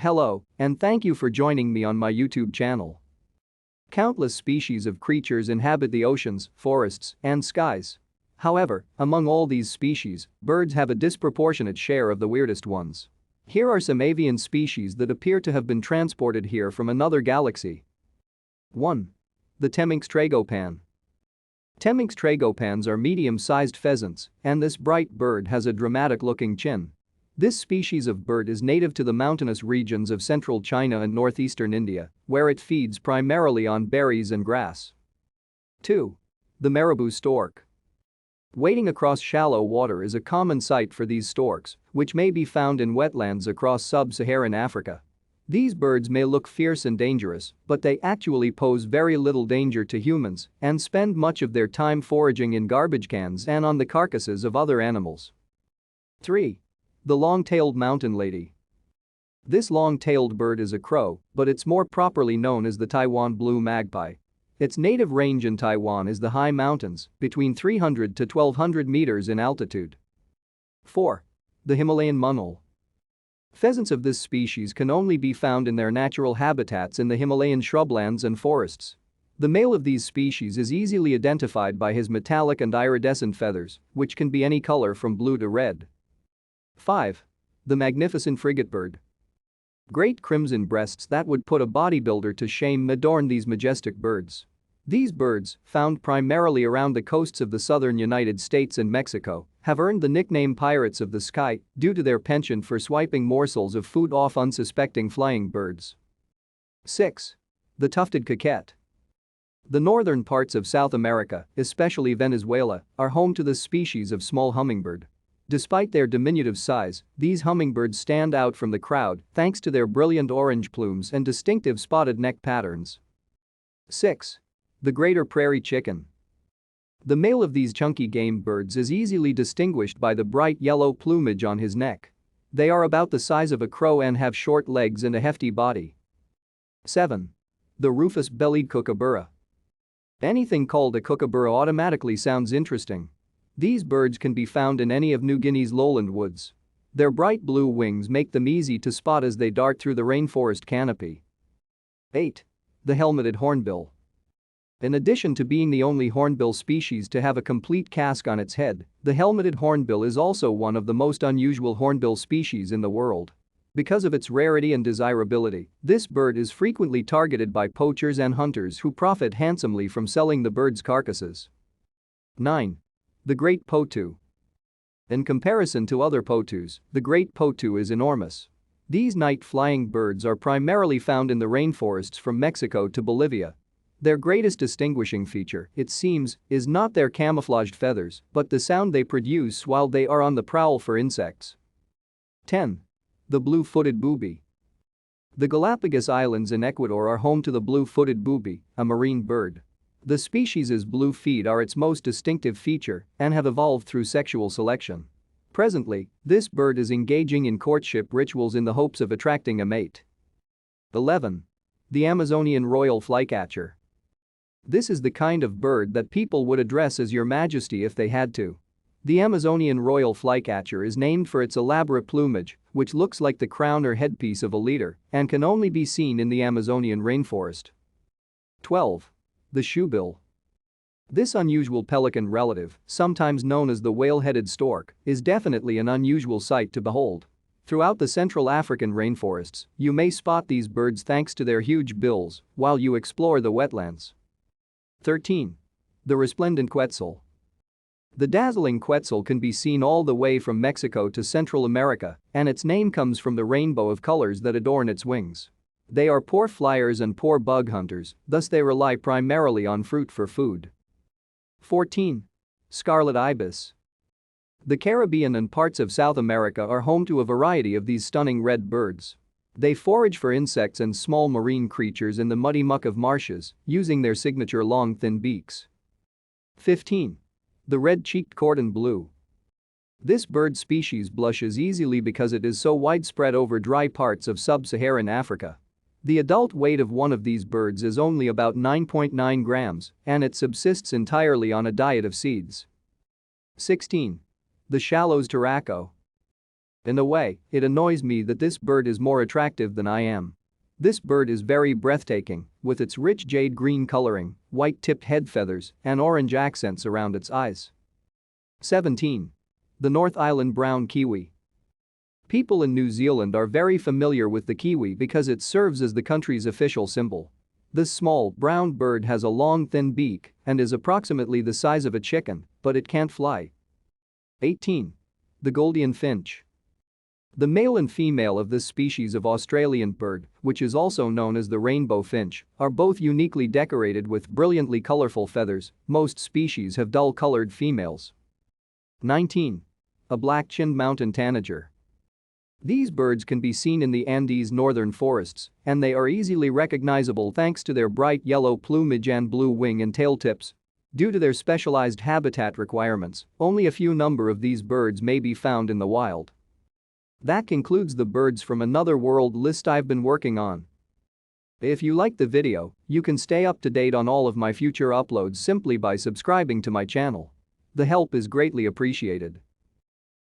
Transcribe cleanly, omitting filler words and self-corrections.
Hello, and thank you for joining me on my YouTube channel. Countless species of creatures inhabit the oceans, forests, and skies. However, among all these species, birds have a disproportionate share of the weirdest ones. Here are some avian species that appear to have been transported here from another galaxy. 1. The Temminck's tragopan. Temminck's tragopans are medium-sized pheasants, and this bright bird has a dramatic-looking chin. This species of bird is native to the mountainous regions of central China and northeastern India, where it feeds primarily on berries and grass. 2. The marabou stork. Wading across shallow water is a common sight for these storks, which may be found in wetlands across sub-Saharan Africa. These birds may look fierce and dangerous, but they actually pose very little danger to humans and spend much of their time foraging in garbage cans and on the carcasses of other animals. 3. The long-tailed mountain lady. This long-tailed bird is a crow, but it's more properly known as the Taiwan blue magpie. Its native range in Taiwan is the high mountains, between 300 to 1200 meters in altitude. 4. The Himalayan munnel. Pheasants of this species can only be found in their natural habitats in the Himalayan shrublands and forests. The male of these species is easily identified by his metallic and iridescent feathers, which can be any color from blue to red. 5. The magnificent frigatebird. Great crimson breasts that would put a bodybuilder to shame adorn these majestic birds. These birds, found primarily around the coasts of the southern United States and Mexico, have earned the nickname pirates of the sky due to their penchant for swiping morsels of food off unsuspecting flying birds. 6. The tufted coquette. The northern parts of South America, especially Venezuela, are home to this species of small hummingbird. Despite their diminutive size, these hummingbirds stand out from the crowd thanks to their brilliant orange plumes and distinctive spotted neck patterns. 6. The greater prairie chicken. The male of these chunky game birds is easily distinguished by the bright yellow plumage on his neck. They are about the size of a crow and have short legs and a hefty body. 7. The rufous-bellied kookaburra. Anything called a kookaburra automatically sounds interesting. These birds can be found in any of New Guinea's lowland woods. Their bright blue wings make them easy to spot as they dart through the rainforest canopy. 8. The helmeted hornbill. In addition to being the only hornbill species to have a complete casque on its head, the helmeted hornbill is also one of the most unusual hornbill species in the world. Because of its rarity and desirability, this bird is frequently targeted by poachers and hunters who profit handsomely from selling the bird's carcasses. 9. The great potu. In comparison to other potus, the great potu is enormous. These night-flying birds are primarily found in the rainforests from Mexico to Bolivia. Their greatest distinguishing feature, it seems, is not their camouflaged feathers, but the sound they produce while they are on the prowl for insects. 10. The blue-footed booby. The Galapagos Islands in Ecuador are home to the blue-footed booby, a marine bird. The species' blue feet are its most distinctive feature and have evolved through sexual selection. Presently, this bird is engaging in courtship rituals in the hopes of attracting a mate. 11. The Amazonian royal flycatcher. This is the kind of bird that people would address as Your Majesty if they had to. The Amazonian royal flycatcher is named for its elaborate plumage, which looks like the crown or headpiece of a leader and can only be seen in the Amazonian rainforest. 12. The shoebill. This unusual pelican relative, sometimes known as the whale-headed stork, is definitely an unusual sight to behold. Throughout the Central African rainforests, you may spot these birds thanks to their huge bills while you explore the wetlands. 13. The resplendent quetzal. The dazzling quetzal can be seen all the way from Mexico to Central America, and its name comes from the rainbow of colors that adorn its wings. They are poor flyers and poor bug hunters, thus they rely primarily on fruit for food. 14. Scarlet ibis. The Caribbean and parts of South America are home to a variety of these stunning red birds. They forage for insects and small marine creatures in the muddy muck of marshes, using their signature long thin beaks. 15. The red-cheeked cordon bleu. This bird species blushes easily because it is so widespread over dry parts of sub-Saharan Africa. The adult weight of one of these birds is only about 9.9 grams, and it subsists entirely on a diet of seeds. 16. The Shallow's turaco. In a way, it annoys me that this bird is more attractive than I am. This bird is very breathtaking, with its rich jade green coloring, white-tipped head feathers, and orange accents around its eyes. 17. The North Island brown kiwi. People in New Zealand are very familiar with the kiwi because it serves as the country's official symbol. This small, brown bird has a long thin beak and is approximately the size of a chicken, but it can't fly. 18. The Goldian finch. The male and female of this species of Australian bird, which is also known as the rainbow finch, are both uniquely decorated with brilliantly colorful feathers. Most species have dull-colored females. 19. A black-chinned mountain tanager. These birds can be seen in the Andes northern forests, and they are easily recognizable thanks to their bright yellow plumage and blue wing and tail tips. Due to their specialized habitat requirements, only a few number of these birds may be found in the wild. That concludes the birds from another world list I've been working on. If you liked the video, you can stay up to date on all of my future uploads simply by subscribing to my channel. The help is greatly appreciated.